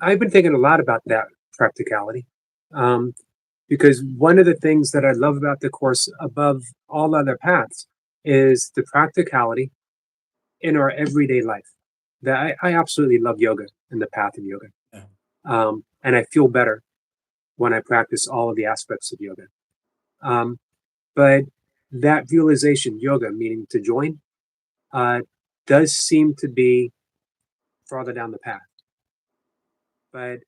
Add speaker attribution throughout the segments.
Speaker 1: I've been thinking a lot about that practicality, um, because one of the things that I love about the course above all other paths is the practicality in our everyday life. That I absolutely love yoga and the path of yoga,
Speaker 2: Yeah.
Speaker 1: and I feel better when I practice all of the aspects of yoga. Um, but that realization, yoga, meaning to join, uh, does seem to be farther down the path. But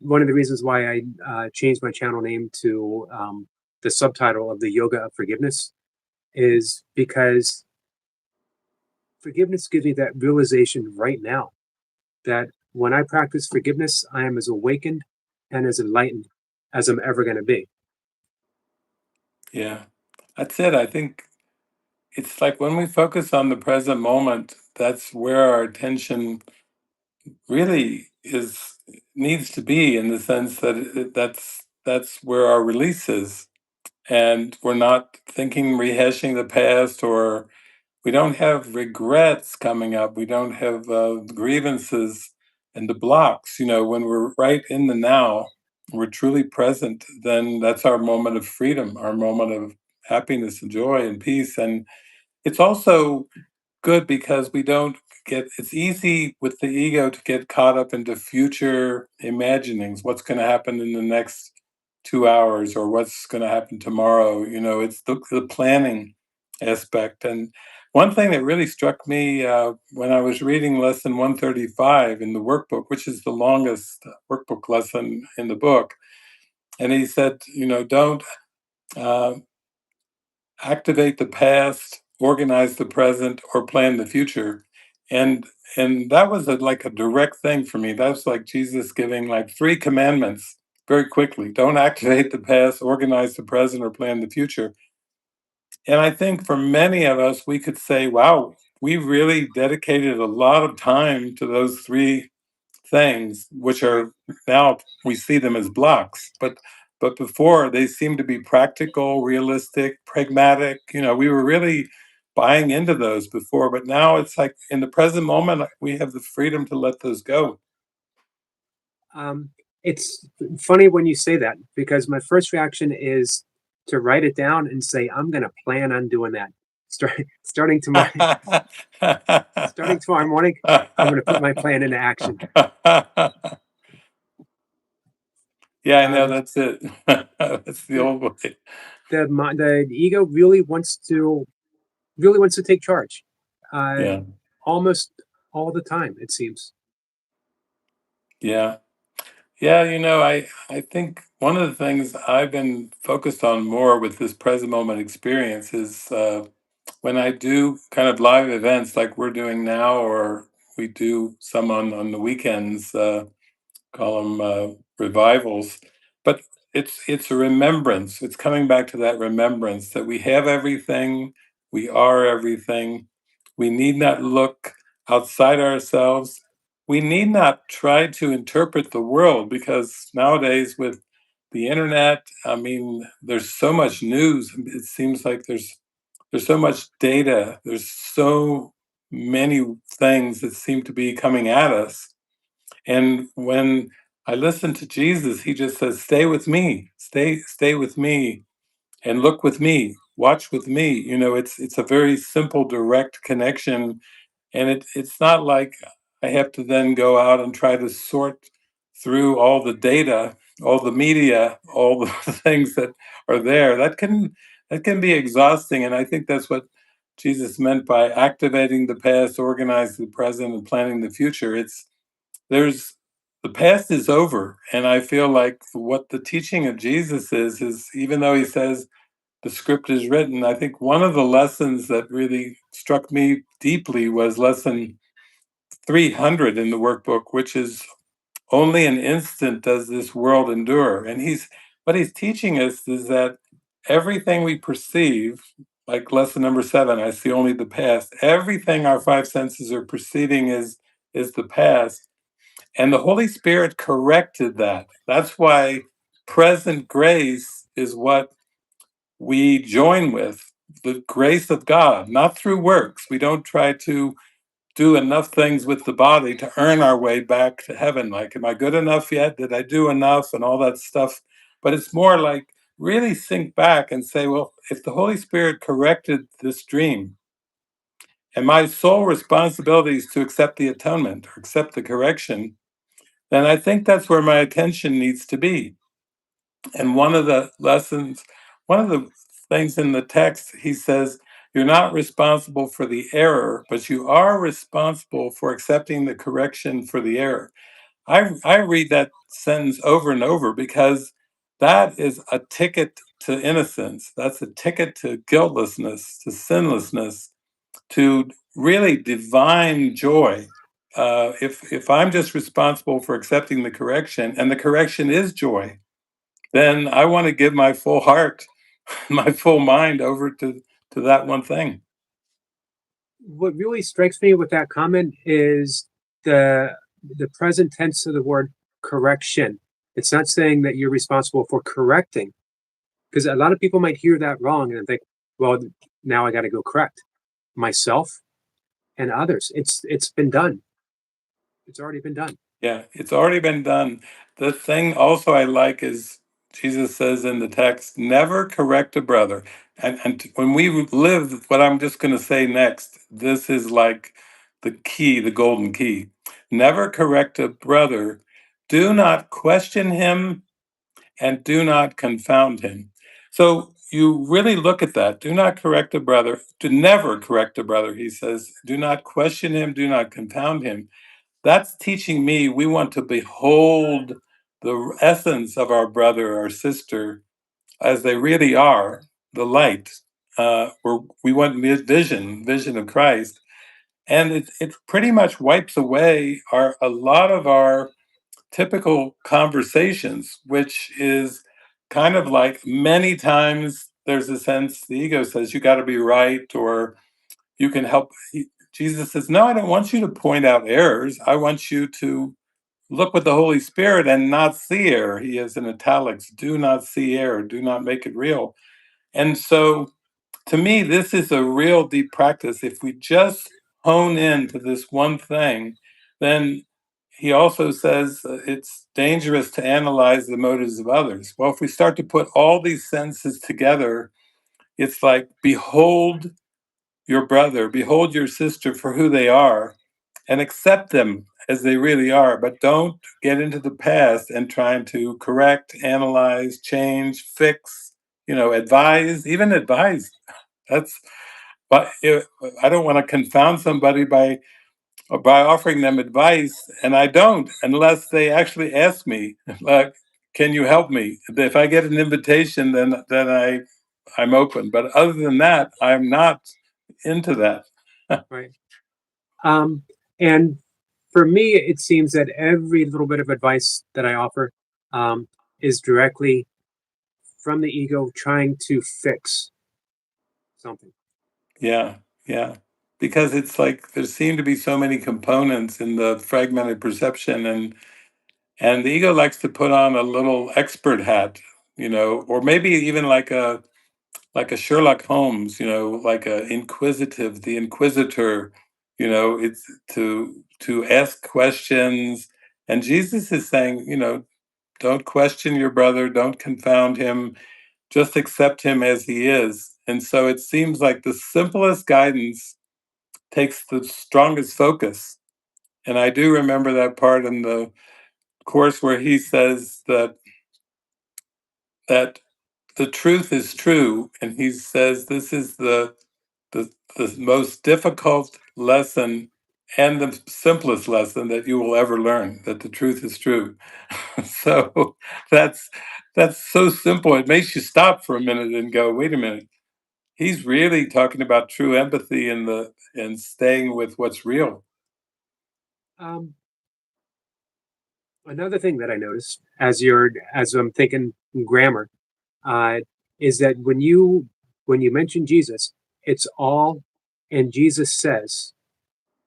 Speaker 1: one of the reasons why I changed my channel name to the subtitle of the Yoga of Forgiveness is because forgiveness gives me that realization right now that when I practice forgiveness, I am as awakened and as enlightened as I'm ever going to be.
Speaker 2: Yeah. That's it. I think it's like when we focus on the present moment, that's where our attention really is needs to be, in the sense that that's where our release is. And we're not thinking, rehashing the past, or we don't have regrets coming up. We don't have grievances and the blocks. When we're right in the now, we're truly present, then that's our moment of freedom, our moment of happiness and joy and peace. And it's also good because we don't it's easy with the ego to get caught up into future imaginings, what's going to happen in the next 2 hours, or what's going to happen tomorrow. It's the planning aspect. And one thing that really struck me when I was reading lesson 135 in the workbook, which is the longest workbook lesson in the book, and he said, don't uh, activate the past, organize the present, or plan the future. And that was like a direct thing for me. That's like Jesus giving like three commandments very quickly. Don't activate the past, organize the present, or plan the future. And I think for many of us, we could say, wow, we really dedicated a lot of time to those three things, which are now we see them as blocks. But before, they seemed to be practical, realistic, pragmatic. We were really buying into those before, but now it's like in the present moment, we have the freedom to let those go.
Speaker 1: Um, it's funny when you say that because my first reaction is to write it down and say, I'm going to plan on doing that. Starting tomorrow, starting tomorrow morning, I'm going to put my plan into action.
Speaker 2: Yeah, I
Speaker 1: Uh,
Speaker 2: know, that's it. That's the
Speaker 1: the,
Speaker 2: old way.
Speaker 1: the ego really wants to take charge, uh,
Speaker 2: Yeah,
Speaker 1: almost all the time. It seems.
Speaker 2: yeah. Yeah, I think one of the things I've been focused on more with this present moment experience is when I do kind of live events like we're doing now, or we do some on the weekends, call them revivals. But it's a remembrance. It's coming back to that remembrance that we have everything, we are everything. We need not look outside ourselves. We need not try to interpret the world, because nowadays with the internet, I mean, there's so much news. It seems like there's so much data. There's so many things that seem to be coming at us. And when I listen to Jesus, he just says, "Stay with me, stay with me, and look with me, watch with me." It's a very simple, direct connection, and it's not like I have to then go out and try to sort through all the data, all the media, all the things that are there. That can be exhausting, and I think that's what Jesus meant by activating the past, organizing the present, and planning the future. There's the past is over, and I feel like what the teaching of Jesus is even though he says the script is written, I think one of the lessons that really struck me deeply was lesson 300 in the workbook, which is, only an instant does this world endure. And what he's teaching us is that everything we perceive, like lesson number 7, I see only the past. Everything our five senses are perceiving is the past. And the Holy Spirit corrected that. That's why present grace is what we join with, the grace of God, not through works. We don't try to do enough things with the body to earn our way back to heaven. Like, am I good enough yet? Did I do enough? And all that stuff. But it's more like really think back and say, well, if the Holy Spirit corrected this dream, and my sole responsibility is to accept the atonement or accept the correction, then I think that's where my attention needs to be. And one of the things in the text, he says, you're not responsible for the error, but you are responsible for accepting the correction for the error. I read that sentence over and over because that is a ticket to innocence. That's a ticket to guiltlessness, to sinlessness, to really divine joy. If I'm just responsible for accepting the correction, and the correction is joy, then I want to give my full heart, my full mind over to that one thing.
Speaker 1: What really strikes me with that comment is the the present tense of the word correction. It's not saying that you're responsible for correcting, because a lot of people might hear that wrong and think, well, now I got to go correct myself and others. It's been done. It's already been done.
Speaker 2: Yeah, it's already been done. The thing also I like is Jesus says in the text, never correct a brother. And when we live, what I'm just going to say next, this is like the key, the golden key. Never correct a brother. Do not question him and do not confound him. So you really look at that. Do not correct a brother. Do never correct a brother, he says. Do not question him. Do not confound him. That's teaching me we want to behold the essence of our brother or sister as they really are, the light. We want vision of Christ, and it pretty much wipes away a lot of our typical conversations, which is kind of like many times there's a sense the ego says you got to be right or you can help. Jesus says, no, I don't want you to point out errors. I want you to look with the Holy Spirit and not see error. He has in italics, do not see error, do not make it real. And so to me, this is a real deep practice. If we just hone in to this one thing, then he also says it's dangerous to analyze the motives of others. Well, if we start to put all these senses together, it's like, behold your brother, behold your sister for who they are, and accept them as they really are, but don't get into the past and trying to correct, analyze, change, fix, advise, even advise. That's, but I don't want to confound somebody by offering them advice, and I don't unless they actually ask me, like, can you help me? If I get an invitation, then I'm open. But other than that, I'm not into that.
Speaker 1: Right. Um, and for me, it seems that every little bit of advice that I offer um, is directly from the ego trying to fix something.
Speaker 2: Yeah, yeah. Because it's like there seem to be so many components in the fragmented perception, and the ego likes to put on a little expert hat, or maybe even like a Sherlock Holmes, like the inquisitor, it's to ask questions. And Jesus is saying, don't question your brother, don't confound him, just accept him as he is. And so it seems like the simplest guidance takes the strongest focus. And I do remember that part in the course where he says that the truth is true, and he says this is the most difficult lesson and the simplest lesson that you will ever learn, that the truth is true. So that's that's so simple. It makes you stop for a minute and go, wait a minute. He's really talking about true empathy and staying with what's real.
Speaker 1: Um, Another thing that I noticed as I'm thinking grammar uh, is that when you mention Jesus, it's all and Jesus says.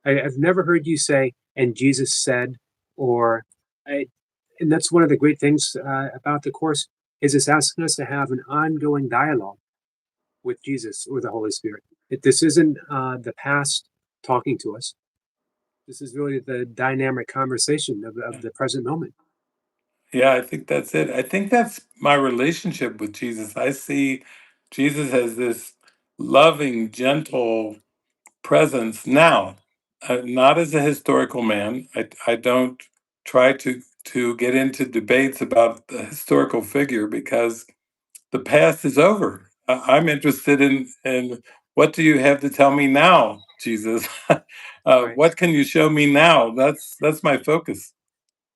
Speaker 1: I've never heard you say and Jesus said, or I, and that's one of the great things about the course is it's asking us to have an ongoing dialogue with Jesus or the Holy Spirit. This isn't the past talking to us. This is really the dynamic conversation of the present moment.
Speaker 2: Yeah, I think that's it. I think that's my relationship with Jesus. I see Jesus as this loving, gentle presence now, not as a historical man. I don't try to get into debates about the historical figure because the past is over. I'm interested in what do you have to tell me now, Jesus?
Speaker 1: Right.
Speaker 2: What can you show me now? That's my focus.